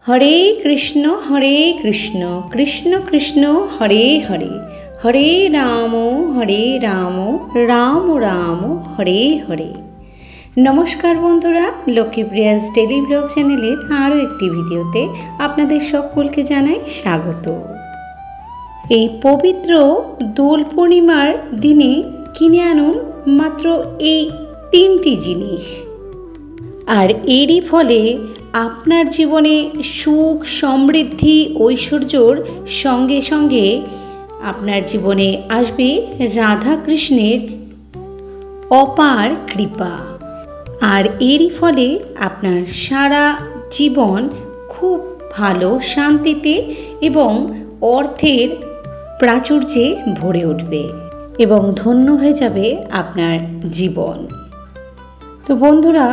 হরে কৃষ্ণ কৃষ্ণ কৃষ্ণ হরে হরে, হরে রাম রাম রাম হরে হরে। নমস্কার বন্ধুরা, লক্ষ্মীপ্রিয়াস daily blog চ্যানেলের আরও একটি ভিডিওতে আপনাদের সকলকে জানাই স্বাগত। এই পবিত্র দোল পূর্ণিমার দিনে কিনে আনুন মাত্র এই 3টি জিনিস, আর এরই ফলে আপনার জীবনে সুখ, সমৃদ্ধি, ঐশ্বর্যর সঙ্গে সঙ্গে আপনার জীবনে আসবে রাধা কৃষ্ণের অপার কৃপা। আর এরই ফলে আপনার সারা জীবন খুব ভালো শান্তিতে এবং অর্থের প্রাচুর্যে ভরে উঠবে এবং ধন্য হয়ে যাবে আপনার জীবন। তো বন্ধুরা,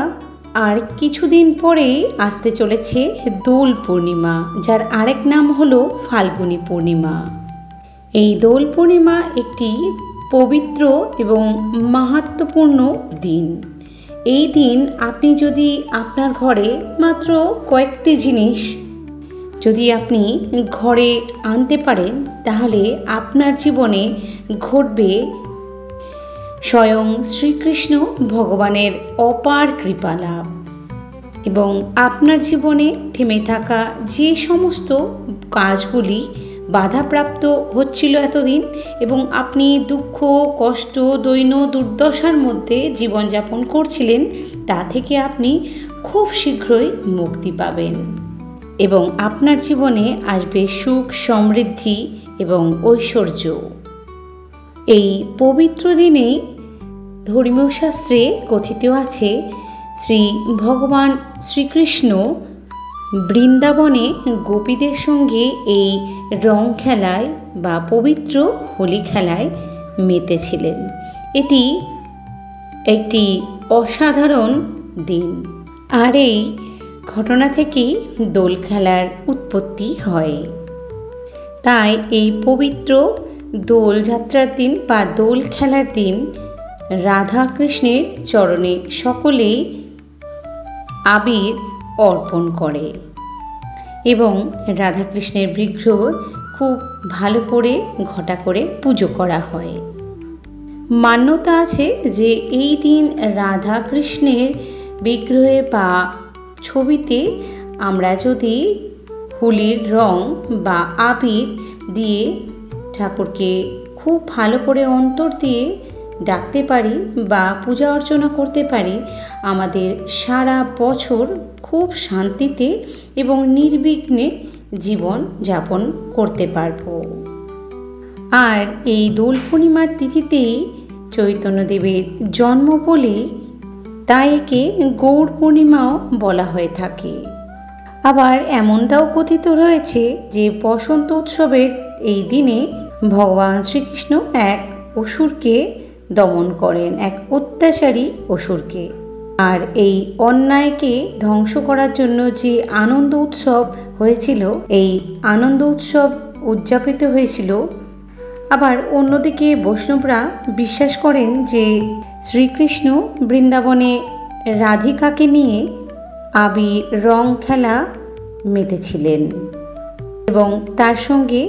আর কিছুদিন পরেই আসতে চলেছে দোল পূর্ণিমা, যার আরেক নাম হলো ফাল্গুনী পূর্ণিমা। এই দোল পূর্ণিমা একটি পবিত্র এবং মাহাত্ম্যপূর্ণ দিন। এই দিন আপনি যদি আপনার ঘরে মাত্র কয়েকটি জিনিস যদি আপনি ঘরে আনতে পারেন, তাহলে আপনার জীবনে ঘটবে স্বয়ং শ্রীকৃষ্ণ ভগবানের অপার কৃপা লাভ এবং আপনার জীবনে থেমে থাকা যে সমস্ত কাজগুলি বাধাপ্রাপ্ত হচ্ছিল এতদিন এবং আপনি দুঃখ, কষ্ট, দৈন্য, দুর্দশার মধ্যে জীবনযাপন করছিলেন, তা থেকে আপনি খুব শীঘ্রই মুক্তি পাবেন এবং আপনার জীবনে আসবে সুখ, সমৃদ্ধি এবং ঐশ্বর্য। এই পবিত্র দিনে ধর্মীয় শাস্ত্রে কথিত আছে, শ্রী ভগবান শ্রীকৃষ্ণ বৃন্দাবনে গোপীদের সঙ্গে এই রং খেলায় বা পবিত্র হোলি খেলায় মেতেছিলেন। এটি একটি অসাধারণ দিন, আর এই ঘটনা থেকেই দোল খেলার উৎপত্তি হয়। তাই এই পবিত্র দোল যাত্রার দিন বা দোল খেলার দিন রাধা কৃষ্ণের চরণে সকলেই আবির অর্পণ করে এবং রাধাকৃষ্ণের বিগ্রহ খুব ভালো করে ঘটা করে পুজো করা হয়। মান্যতা আছে যে এই দিন রাধা কৃষ্ণের বিগ্রহে বা ছবিতে আমরা যদি হোলির রং বা আবির দিয়ে ঠাকুরকে খুব ভালো করে অন্তর দিয়ে ডাকতে পারি বা পূজা অর্চনা করতে পারি, আমাদের সারা বছর খুব শান্তিতে এবং নির্বিঘ্নে জীবন যাপন করতে পারব। আর এই দোল পূর্ণিমার তিথিতেই চৈতন্যদেবের জন্ম বলে তাই একে গৌর পূর্ণিমাও বলা হয়ে থাকে। আবার এমনটাও কথিত রয়েছে যে বসন্ত উৎসবের এই দিনে ভগবান শ্রীকৃষ্ণ এক অসুরকে দমন করেন, এক অত্যাচারী অসুরকে। আর এই অন্যায়কে ধ্বংস করার জন্য যে আনন্দ উৎসব হয়েছিল, এই আনন্দ উৎসব উদযাপিত হয়েছিল। আবার অন্যদিকে বৈষ্ণবরা বিশ্বাস করেন যে শ্রীকৃষ্ণ বৃন্দাবনে রাধিকাকে নিয়ে আবির রং খেলা মেতেছিলেন এবং তার সঙ্গে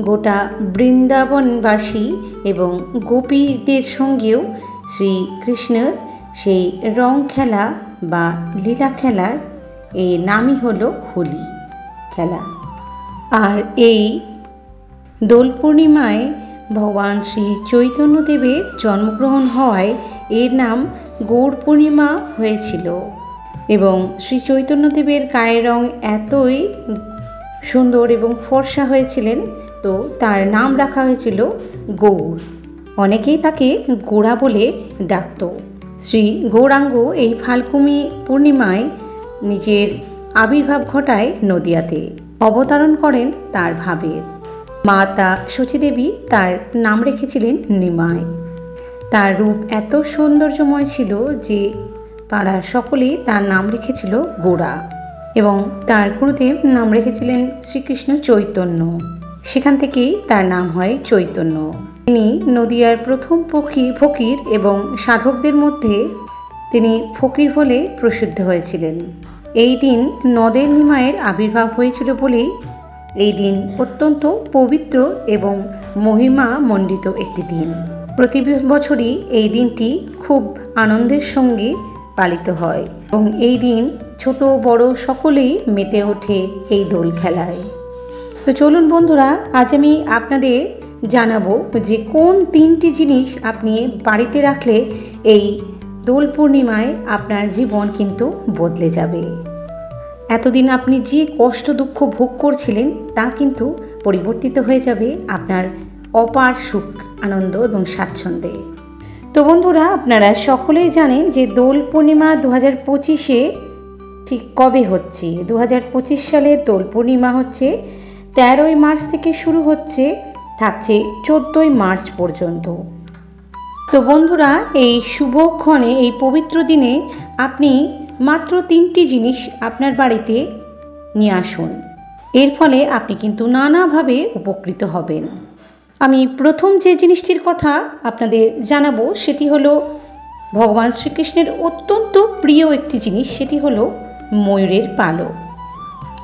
গোটা বৃন্দাবনবাসী এবং গোপীদের সঙ্গেও শ্রীকৃষ্ণের সেই রং খেলা বা লীলা খেলার এর নামই হলো হোলি খেলা। আর এই দোল পূর্ণিমায় ভগবান শ্রী চৈতন্যদেবের জন্মগ্রহণ হওয়ায় এর নাম গৌর পূর্ণিমা হয়েছিল এবং শ্রী চৈতন্যদেবের গায়ের রং এতই সুন্দর এবং ফর্সা হয়েছিলেন, তো তার নাম রাখা হয়েছিল গৌর। অনেকেই তাকে গোড়া বলে ডাকত। শ্রী গৌরাঙ্গ এই ফাল্গুনী পূর্ণিমায় নিজের আবির্ভাব ঘটায় নদিয়াতে, অবতরণ করেন তার ভাবের। মাতা শচীদেবী তার নাম রেখেছিলেন নিমাই। তার রূপ এত সৌন্দর্যময় ছিল যে পাড়ার সকলেই তার নাম রেখেছিল গোড়া এবং তার গুরুদেব নাম রেখেছিলেন শ্রীকৃষ্ণ চৈতন্য। সেখান থেকেই তার নাম হয় চৈতন্য। তিনি নদিয়ার প্রথম ফকির এবং সাধকদের মধ্যে তিনি ফকির বলে প্রসিদ্ধ হয়েছিলেন। এই দিন নদের নিমাইয়ের আবির্ভাব হয়েছিল বলেই এই দিন অত্যন্ত পবিত্র এবং মহিমামণ্ডিত একটি দিন। প্রতি বছরই এই দিনটি খুব আনন্দের সঙ্গে পালিত হয় এবং এই দিন ছোট বড় সকলেই মেতে ওঠে এই দোল খেলায়। তো চলুন বন্ধুরা, আজ আমি আপনাদের জানাবো যে কোন 3টি জিনিস আপনি বাড়িতে রাখলে এই দোল পূর্ণিমায় আপনার জীবন কিন্তু বদলে যাবে। এতদিন আপনি যে কষ্ট দুঃখ ভোগ করছিলেন তা কিন্তু পরিবর্তিত হয়ে যাবে আপনার অপার সুখ আনন্দ এবং স্বাচ্ছন্দ্যে। তো বন্ধুরা, আপনারা সকলেই জানেন যে দোল পূর্ণিমা 2025-এ ঠিক কবে হচ্ছে। 2025 সালের দোল পূর্ণিমা হচ্ছে 13ই মার্চ থেকে শুরু হচ্ছে, থাকছে 14ই মার্চ পর্যন্ত। তো বন্ধুরা, এই শুভক্ষণে এই পবিত্র দিনে আপনি মাত্র 3টি জিনিস আপনার বাড়িতে নিয়ে আসুন। এর ফলে আপনি কিন্তু নানাভাবে উপকৃত হবেন। আমি প্রথম যে জিনিসটির কথা আপনাদের জানাবো সেটি হলো ভগবান শ্রীকৃষ্ণের অত্যন্ত প্রিয় একটি জিনিস, সেটি হলো ময়ূরের পালক।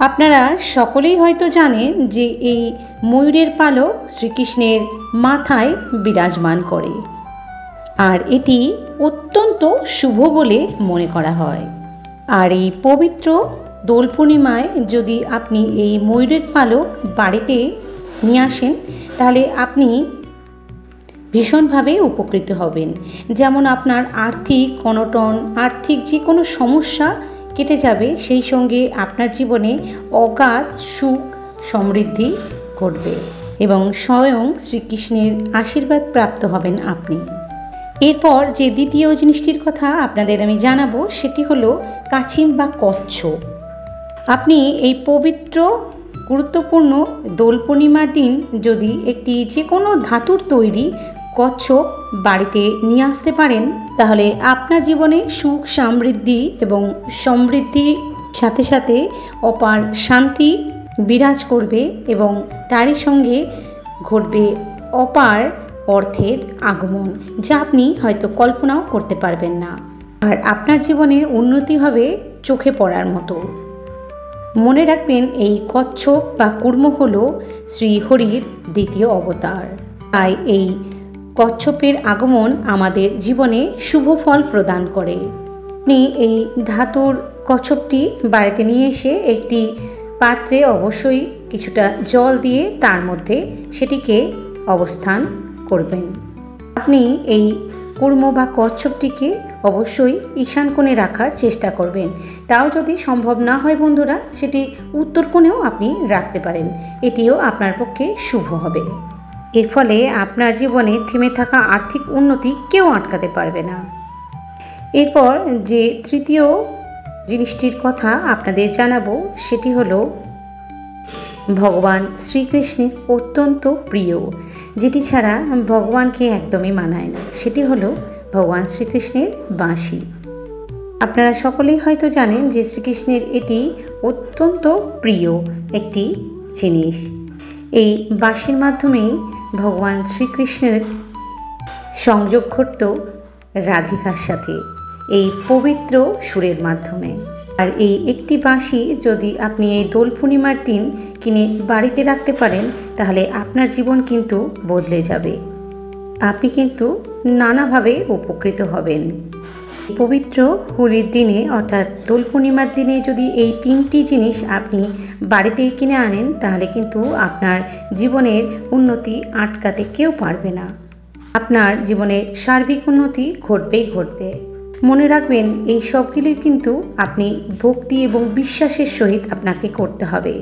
আপনারা সকলেই হয়তো জানেন যে এই ময়ূরের পালক শ্রীকৃষ্ণের মাথায় বিরাজমান করে, আর এটি অত্যন্ত শুভ বলে মনে করা হয়। আর এই পবিত্র দোল পূর্ণিমায় যদি আপনি এই ময়ূরের পালক বাড়িতে নিয়ে আসেন তাহলে আপনি ভীষণভাবে উপকৃত হবেন। যেমন আপনার আর্থিক অনটন, আর্থিক যে কোনো সমস্যা কেটে যাবে, সেই সঙ্গে আপনার জীবনে অগাধ সুখ সমৃদ্ধি ঘটবে এবং স্বয়ং শ্রীকৃষ্ণের আশীর্বাদ প্রাপ্ত হবেন আপনি। এরপর যে দ্বিতীয় জিনিসটির কথা আপনাদের আমি জানাবো সেটি হলো কাছিম বা কচ্ছপ। আপনি এই পবিত্র গুরুত্বপূর্ণ দোল পূর্ণিমার দিন যদি একটি যে কোনো ধাতুর তৈরি কচ্ছপ বাড়িতে নিয়ে আসতে পারেন তাহলে আপনার জীবনে সুখ সমৃদ্ধি এবং সমৃদ্ধির সাথে সাথে অপার শান্তি বিরাজ করবে এবং তারই সঙ্গে ঘটবে অপার অর্থের আগমন, যা আপনি হয়তো কল্পনাও করতে পারবেন না। আর আপনার জীবনে উন্নতি হবে চোখে পড়ার মতো। মনে রাখবেন, এই কচ্ছপ বা কুর্ম হলো শ্রীহরির দ্বিতীয় অবতার। তাই এই কচ্ছপের আগমন আমাদের জীবনে শুভ ফল প্রদান করে। আপনি এই ধাতুর কচ্ছপটি বাড়িতে নিয়ে এসে একটি পাত্রে অবশ্যই কিছুটা জল দিয়ে তার মধ্যে সেটিকে অবস্থান করবেন। আপনি এই কুর্ম বা কচ্ছপটিকে অবশ্যই ঈশান কোণে রাখার চেষ্টা করবেন। তাও যদি সম্ভব না হয় বন্ধুরা, সেটি উত্তর কোণেও আপনি রাখতে পারেন, এটিও আপনার পক্ষে শুভ হবে। এর ফলে আপনার জীবনে থেমে থাকা আর্থিক উন্নতি কেউ আটকাতে পারবে না। এরপর যে তৃতীয় জিনিসটির কথা আপনাদের জানাবো সেটি হলো ভগবান শ্রীকৃষ্ণের অত্যন্ত প্রিয়, যেটি ছাড়া ভগবানকে একদমই মানায় না, সেটি হলো ভগবান শ্রীকৃষ্ণের বাঁশি। আপনারা সকলেই হয়তো জানেন যে শ্রীকৃষ্ণের এটি অত্যন্ত প্রিয় একটি জিনিস। এই বাঁশির মাধ্যমেই ভগবান শ্রীকৃষ্ণের সংযোগ ঘটত রাধিকার সাথে এই পবিত্র সুরের মাধ্যমে। আর এই একটি বাঁশি যদি আপনি এই দোল পূর্ণিমার দিন কিনে বাড়িতে রাখতে পারেন তাহলে আপনার জীবন কিন্তু বদলে যাবে। আপনি কিন্তু নানাভাবে উপকৃত হবেন। পবিত্র হোলির দিনে অর্থাৎ দোল পূর্ণিমার দিনে যদি এই 3টি জিনিস আপনি বাড়িতে কিনে আনেন তাহলে কিন্তু আপনার জীবনের উন্নতি আটকাতে কেউ পারবে না। আপনার জীবনে সার্বিক উন্নতি ঘটবেই ঘটবে। মনে রাখবেন, এই সবগুলি কিন্তু আপনি ভক্তি এবং বিশ্বাসের সহিত আপনাকে করতে হবে।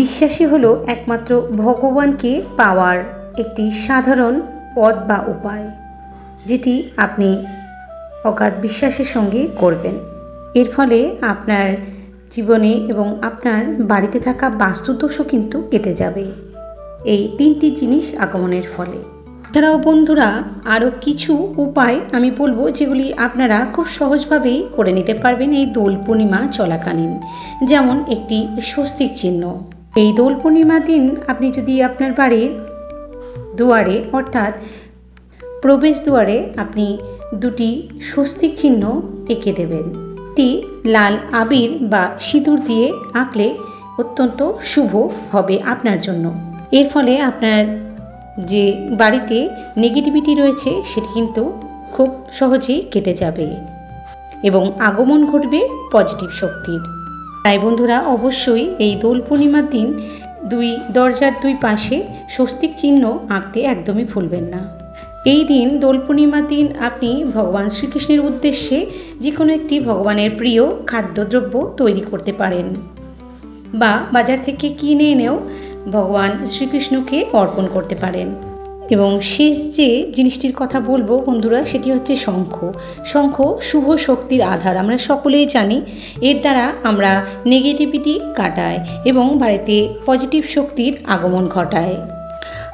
বিশ্বাসী হলো একমাত্র ভগবানকে পাওয়ার একটি সাধারণ পথ বা উপায়, যেটি আপনি অগাধ বিশ্বাসের সঙ্গে করবেন। এর ফলে আপনার জীবনে এবং আপনার বাড়িতে থাকা বাস্তুদোষও কিন্তু কেটে যাবে এই 3টি জিনিস আগমনের ফলে। এছাড়াও বন্ধুরা, আরও কিছু উপায় আমি বলবো যেগুলি আপনারা খুব সহজভাবেই করে নিতে পারবেন এই দোল পূর্ণিমা চলাকালীন। যেমন একটি স্বস্তিক চিহ্ন। এই দোল পূর্ণিমার দিন আপনি যদি আপনার বাড়ির দুয়ারে অর্থাৎ প্রবেশ দুয়ারে আপনি 2টি স্বস্তিক চিহ্ন এঁকে দেবেন। একটি লাল আবির বা সিঁদুর দিয়ে আঁকলে অত্যন্ত শুভ হবে আপনার জন্য। এর ফলে আপনার যে বাড়িতে নেগেটিভিটি রয়েছে সেটি কিন্তু খুব সহজেই কেটে যাবে এবং আগমন ঘটবে পজিটিভ শক্তির। তাই বন্ধুরা, অবশ্যই এই দোল পূর্ণিমার দিন দরজার দুই পাশে স্বস্তিক চিহ্ন আঁকতে একদমই ভুলবেন না। এই দিন দোল পূর্ণিমার দিন আপনি ভগবান শ্রীকৃষ্ণের উদ্দেশ্যে যে কোনো একটি ভগবানের প্রিয় খাদ্যদ্রব্য তৈরি করতে পারেন বা বাজার থেকে কিনে এনেও ভগবান শ্রীকৃষ্ণকে অর্পণ করতে পারেন। এবং শেষ যে জিনিসটির কথা বলবো বন্ধুরা, সেটি হচ্ছে শঙ্খ। শঙ্খ শুভ শক্তির আধার, আমরা সকলেই জানি। এর দ্বারা আমরা নেগেটিভিটি কাটাই এবং বাড়িতে পজিটিভ শক্তির আগমন ঘটায়।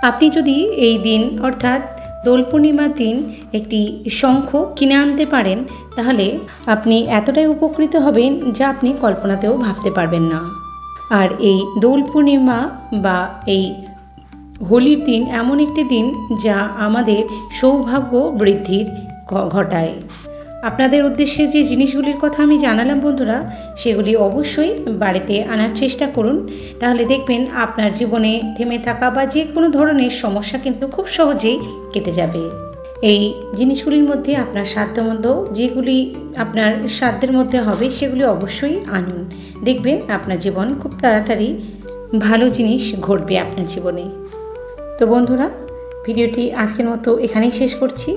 আপনি যদি এই দিন অর্থাৎ দোল পূর্ণিমার দিন একটি শঙ্খ কিনে আনতে পারেন, তাহলে আপনি এতটাই উপকৃত হবেন যা আপনি কল্পনাতেও ভাবতে পারবেন না। আর এই দোল পূর্ণিমা বা এই হোলির দিন এমন একটি দিন যা আমাদের সৌভাগ্য বৃদ্ধির ঘটায়। আপনাদের উদ্দেশ্যে যে জিনিসগুলির কথা আমি জানালাম বন্ধুরা, সেগুলি অবশ্যই বাড়িতে আনার চেষ্টা করুন। তাহলে দেখবেন আপনার জীবনে থেমে থাকা বা যে কোনো ধরনের সমস্যা কিন্তু খুব সহজেই কেটে যাবে। এই জিনিসগুলির মধ্যে আপনার সাধ্যমতো যেগুলি আপনার সাধ্যের মধ্যে হবে সেগুলি অবশ্যই আনুন। দেখবেন আপনার জীবন খুব তাড়াতাড়ি ভালো জিনিস ঘটবে আপনার জীবনে। তো বন্ধুরা, ভিডিওটি আজকের মতো এখানেই শেষ করছি।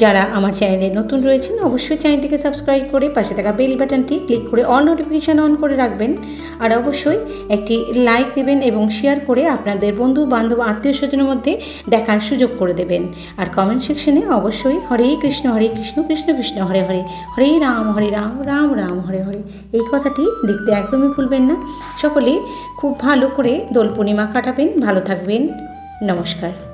যারা আমার চ্যানেলে নতুন রয়েছেন অবশ্যই চ্যানেলটিকে সাবস্ক্রাইব করে পাশে থাকা বেল বাটনটি ক্লিক করে অল নোটিফিকেশান অন করে রাখবেন। আর অবশ্যই একটি লাইক দেবেন এবং শেয়ার করে আপনাদের বন্ধু বান্ধব আত্মীয় স্বজনের মধ্যে দেখার সুযোগ করে দেবেন। আর কমেন্ট সেকশনে অবশ্যই হরে কৃষ্ণ কৃষ্ণ কৃষ্ণ হরে হরে, হরে রাম রাম রাম হরে হরে এই কথাটি লিখতে একদমই ভুলবেন না। সকলে খুব ভালো করে দোল পূর্ণিমা কাটাবেন, ভালো থাকবেন। নমস্কার।